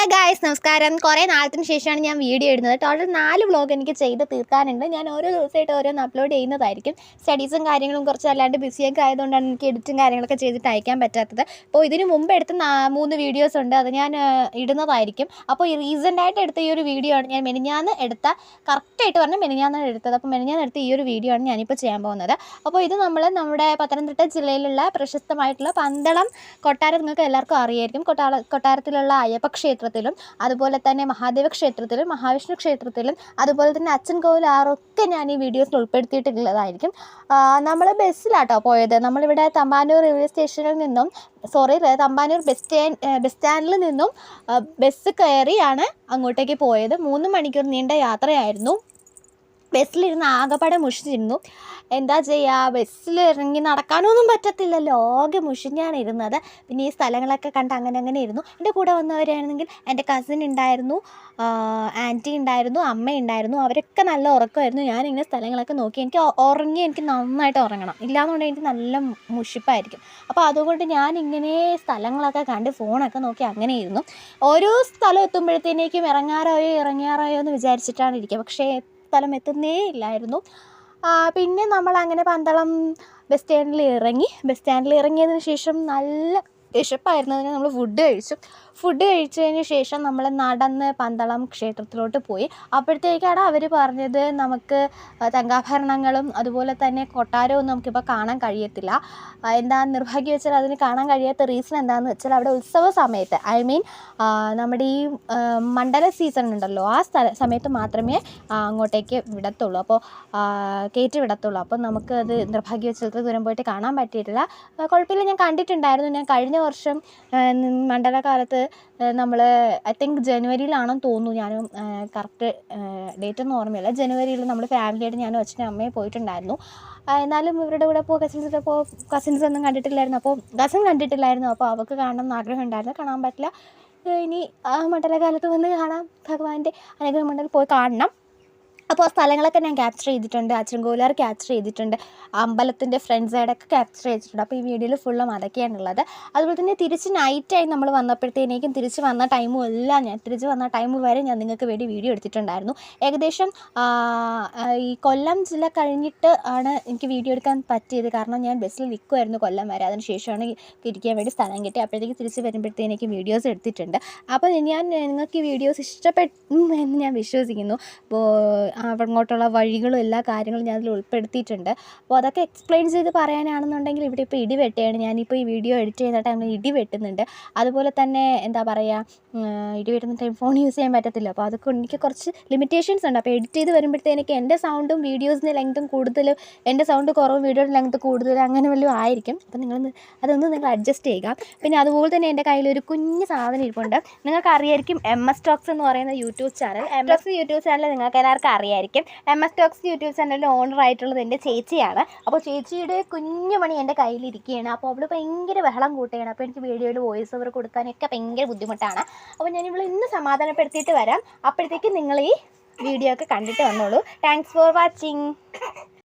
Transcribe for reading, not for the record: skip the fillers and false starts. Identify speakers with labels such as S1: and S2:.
S1: Hello guys, നമസ്കാരം. കുറേ നാളത്തിന് ശേഷമാണ് ഞാൻ വീഡിയോ ഇടുന്നത്. ടോട്ടൽ 4 വ്ളോഗ് എനിക്ക് ചെയ്ത് തീർക്കാനുണ്ട്. ഞാൻ ഓരോ ദിവസമായിട്ട് ഓരോന്ന് അപ്ലോഡ് ചെയ്യുന്നതായിരിക്കും. സ്റ്റഡീസും കാര്യങ്ങളും കുറച്ച് അല്ലാണ്ട് ബിസിയൊക്കെ ആയതുകൊണ്ടാണ് എനിക്ക് എഡിറ്റും കാര്യങ്ങളൊക്കെ ചെയ്തിട്ട് അയക്കാൻ പറ്റാത്തത്. അപ്പോൾ ഇതിന് മുമ്പ് എടുത്ത 3 വീഡിയോസ് ഉണ്ട്, അത് ഞാൻ ഇടുന്നതായിരിക്കും. അപ്പോൾ ഈ റീസെൻ്റായിട്ട് എടുത്ത ഈ ഒരു വീഡിയോ ആണ് ഞാൻ മെനിഞ്ഞാന്ന് എടുത്ത, കറക്റ്റായിട്ട് പറഞ്ഞാൽ മെനിഞ്ഞാന്നാണ് എടുത്തത്. അപ്പോൾ മെനിഞ്ഞാന്ന് എടുത്ത ഈ ഒരു വീഡിയോ ആണ് ഞാനിപ്പോൾ ചെയ്യാൻ പോകുന്നത്. അപ്പോൾ ഇത് നമ്മുടെ പത്തനംതിട്ട ജില്ലയിലുള്ള പ്രശസ്തമായിട്ടുള്ള പന്തളം കൊട്ടാരം നിങ്ങൾക്ക് എല്ലാവർക്കും അറിയായിരിക്കും. കൊട്ടാരത്തിലുള്ള അയ്യപ്പ ക്ഷേത്രത്തിലും അതുപോലെ തന്നെ മഹാദേവ ക്ഷേത്രത്തിലും മഹാവിഷ്ണു ക്ഷേത്രത്തിലും അതുപോലെ തന്നെ അച്ചൻകോവിൽ ആറൊക്കെ ഞാൻ ഈ വീഡിയോസിൽ ഉൾപ്പെടുത്തിയിട്ടുള്ളതായിരിക്കും. നമ്മൾ ബസ്സിലാട്ടോ പോയത്. നമ്മളിവിടെ തമ്പാനൂർ റെയിൽവേ സ്റ്റേഷനിൽ നിന്നും തമ്പാനൂർ ബസ് സ്റ്റാൻഡിൽ നിന്നും ബസ് കയറിയാണ് അങ്ങോട്ടേക്ക് പോയത്. 3 മണിക്കൂർ നീണ്ട യാത്രയായിരുന്നു. ബസ്സിലിരുന്ന് ആകെപ്പാടെ മുഷിഞ്ഞിരുന്നു. എന്താ ചെയ്യുക, ബസ്സിൽ ഇറങ്ങി നടക്കാനൊന്നും പറ്റത്തില്ലല്ലോ, ആകെ മുഷിഞ്ഞാണ് ഇരുന്നത്. പിന്നെ ഈ സ്ഥലങ്ങളൊക്കെ കണ്ട് അങ്ങനെ ഇരുന്നു. എൻ്റെ കൂടെ വന്നവരാണെങ്കിൽ എൻ്റെ കസിൻ ഉണ്ടായിരുന്നു, ആൻറ്റി ഉണ്ടായിരുന്നു, അമ്മ ഉണ്ടായിരുന്നു. അവരൊക്കെ നല്ല ഉറക്കമായിരുന്നു. ഞാനിങ്ങനെ സ്ഥലങ്ങളൊക്കെ നോക്കി. എനിക്ക് നന്നായിട്ട് ഉറങ്ങണം, ഇല്ലാന്നുണ്ടെങ്കിൽ എനിക്ക് നല്ല മുഷിപ്പായിരിക്കും. അപ്പോൾ അതുകൊണ്ട് ഞാനിങ്ങനെ സ്ഥലങ്ങളൊക്കെ കണ്ട് ഫോണൊക്കെ നോക്കി അങ്ങനെ ഇരുന്നു. ഓരോ സ്ഥലം എത്തുമ്പോഴത്തേക്കും ഇറങ്ങാറായോ എന്ന് വിചാരിച്ചിട്ടാണ് ഇരിക്കുക. പക്ഷേ സ്ഥലം എത്തുന്നേ ഇല്ലായിരുന്നു. പിന്നെ നമ്മളങ്ങനെ പന്തളം ബസ് സ്റ്റാൻഡിൽ ഇറങ്ങിയതിന് ശേഷം നല്ല വിശപ്പായിരുന്നതിന് നമ്മൾ ഫുഡ് കഴിച്ചതിന് ശേഷം നമ്മൾ നടന്ന് പന്തളം ക്ഷേത്രത്തിലോട്ട് പോയി. അപ്പോഴത്തേക്കാണ് അവർ പറഞ്ഞത് നമുക്ക് തങ്കാഭരണങ്ങളും അതുപോലെ തന്നെ കൊട്ടാരവും നമുക്കിപ്പോൾ കാണാൻ കഴിയത്തില്ല. എന്താ നിർഭാഗ്യം വെച്ചാൽ അതിന് കാണാൻ കഴിയാത്ത റീസൺ എന്താണെന്ന് വെച്ചാൽ അവിടെ ഉത്സവ സമയത്ത്, നമ്മുടെ ഈ മണ്ഡല സീസൺ ഉണ്ടല്ലോ, ആ സമയത്ത് മാത്രമേ അങ്ങോട്ടേക്ക് വിടത്തുള്ളൂ. അപ്പോൾ കയറ്റി വിടത്തുള്ളൂ. അപ്പോൾ നമുക്കത് നിർഭാഗ്യം വെച്ചാൽ ഇത്ര ദൂരം പോയിട്ട് കാണാൻ പറ്റിയിട്ടില്ല. കുഴപ്പമില്ല, ഞാൻ കണ്ടിട്ടുണ്ടായിരുന്നു. ഞാൻ കഴിഞ്ഞ വർഷം മണ്ഡലകാലത്ത് നമ്മൾ ഐ തിങ്ക് ജനുവരിയിലാണെന്ന് തോന്നുന്നു, ഞാനും കറക്റ്റ് ഡേറ്റ് ഒന്നും ഓർമ്മയില്ല. ജനുവരിയിൽ നമ്മൾ ഫാമിലിയായിട്ട് ഞാനും അച്ഛനും അമ്മയും പോയിട്ടുണ്ടായിരുന്നു. എന്നാലും ഇവരുടെ കൂടെ കസിൻസ് ഒന്നും കണ്ടിട്ടില്ലായിരുന്നു. അപ്പോൾ കസിൻ കണ്ടിട്ടില്ലായിരുന്നു. അപ്പോൾ അവൾക്ക് കാണണം എന്ന് ആഗ്രഹം ഉണ്ടായിരുന്നു, കാണാൻ പറ്റില്ല. ഇനി മണ്ഡലകാലത്ത് വന്ന് കാണാം, ഭഗവാന്റെ അനുഗ്രഹം ഉണ്ടെങ്കിൽ പോയി കാണണം. അപ്പോൾ സ്ഥലങ്ങളൊക്കെ ഞാൻ ക്യാപ്ചർ ചെയ്തിട്ടുണ്ട്. അച്ചൻകോവിലാർ ക്യാപ്ചർ ചെയ്തിട്ടുണ്ട്, അമ്പലത്തിൻ്റെ ഫ്രണ്ട് സൈഡൊക്കെ ക്യാപ്ചർ ചെയ്തിട്ടുണ്ട്. അപ്പോൾ ഈ വീഡിയോയിൽ ഫുള്ളും അതൊക്കെയാണുള്ളത്. അതുപോലെ തന്നെ തിരിച്ച് നൈറ്റായി നമ്മൾ വന്നപ്പോഴത്തേക്കും തിരിച്ച് വന്ന ടൈം വരെ ഞാൻ നിങ്ങൾക്ക് വേണ്ടി വീഡിയോ എടുത്തിട്ടുണ്ടായിരുന്നു. ഏകദേശം ഈ കൊല്ലം ജില്ല കഴിഞ്ഞിട്ട് ആണ് എനിക്ക് വീഡിയോ എടുക്കാൻ പറ്റിയത്. കാരണം ഞാൻ ബസ്സിൽ നിൽക്കുമായിരുന്നു കൊല്ലം വരെ. അതിന് ശേഷമാണ് ഇരിക്കാൻ വേണ്ടി സ്ഥലം കിട്ടി. അപ്പോഴത്തേക്ക് തിരിച്ച് വരുമ്പോഴത്തേക്കും വീഡിയോസ് എടുത്തിട്ടുണ്ട്. അപ്പോൾ നിങ്ങൾക്ക് ഈ വീഡിയോസ് ഇഷ്ടപ്പെട്ടു എന്ന് ഞാൻ വിശ്വസിക്കുന്നു. അപ്പോൾ അങ്ങോട്ടുള്ള വഴികളും എല്ലാ കാര്യങ്ങളും ഞാൻ അതിൽ ഉൾപ്പെടുത്തിയിട്ടുണ്ട്. അപ്പോൾ അതൊക്കെ എക്സ്പ്ലെയിൻ ചെയ്ത് പറയാനാണെന്നുണ്ടെങ്കിൽ ഇവിടെ ഇപ്പോൾ ഇടി വെട്ടുകയാണ്. ഞാനിപ്പോൾ ഈ വീഡിയോ എഡിറ്റ് ചെയ്യുന്ന ടൈമിൽ ഇടി വെട്ടുന്നുണ്ട്. അതുപോലെ തന്നെ എന്താ പറയുക, ഇടി വെട്ടുന്ന ടൈം ഫോൺ യൂസ് ചെയ്യാൻ പറ്റത്തില്ല. അപ്പോൾ അതൊക്കെ എനിക്ക് കുറച്ച് ലിമിറ്റേഷൻസ് ഉണ്ട്. അപ്പോൾ എഡിറ്റ് ചെയ്ത് വരുമ്പോഴത്തേക്ക് എൻ്റെ സൗണ്ടും വീഡിയോസിൻ്റെ ലെങ്ത്തും കൂടുതൽ, എൻ്റെ സൗണ്ട് കുറവും വീഡിയോയുടെ ലെങ്ത്ത് കൂടുതൽ, അങ്ങനെ വല്ലതും ആയിരിക്കും. അപ്പോൾ നിങ്ങൾ അഡ്ജസ്റ്റ് ചെയ്യുക. പിന്നെ അതുപോലെ തന്നെ എൻ്റെ കയ്യിലൊരു കുഞ്ഞ് സാധനം ഇരിപ്പുണ്ട്. നിങ്ങൾക്ക് അറിയായിരിക്കും MS Talks എന്ന് പറയുന്ന യൂട്യൂബ് ചാനൽ. യൂട്യൂബ് ചാനൽ നിങ്ങൾക്ക് എല്ലാവർക്കും അറിയായിരിക്കും. MS Talks യൂട്യൂബ് ചാനലിൻ്റെ ഓണർ ആയിട്ടുള്ളത് എൻ്റെ ചേച്ചിയാണ്. അപ്പോൾ ചേച്ചിയുടെ കുഞ്ഞു മണി എൻ്റെ കയ്യിലിരിക്കുകയാണ്. അപ്പോൾ അവൾ ഭയങ്കര ബഹളം കൂട്ടുകയാണ്. അപ്പോൾ എനിക്ക് വീഡിയോയിൽ വോയിസ് ഓവർ കൊടുക്കാനൊക്കെ ഭയങ്കര ബുദ്ധിമുട്ടാണ്. അപ്പോൾ ഞാനിവളെ ഇന്ന് സമാധാനപ്പെടുത്തിയിട്ട് വരാം. അപ്പോഴത്തേക്കും നിങ്ങൾ ഈ വീഡിയോ ഒക്കെ കണ്ടിട്ട് വന്നോളൂ. Thanks for watching.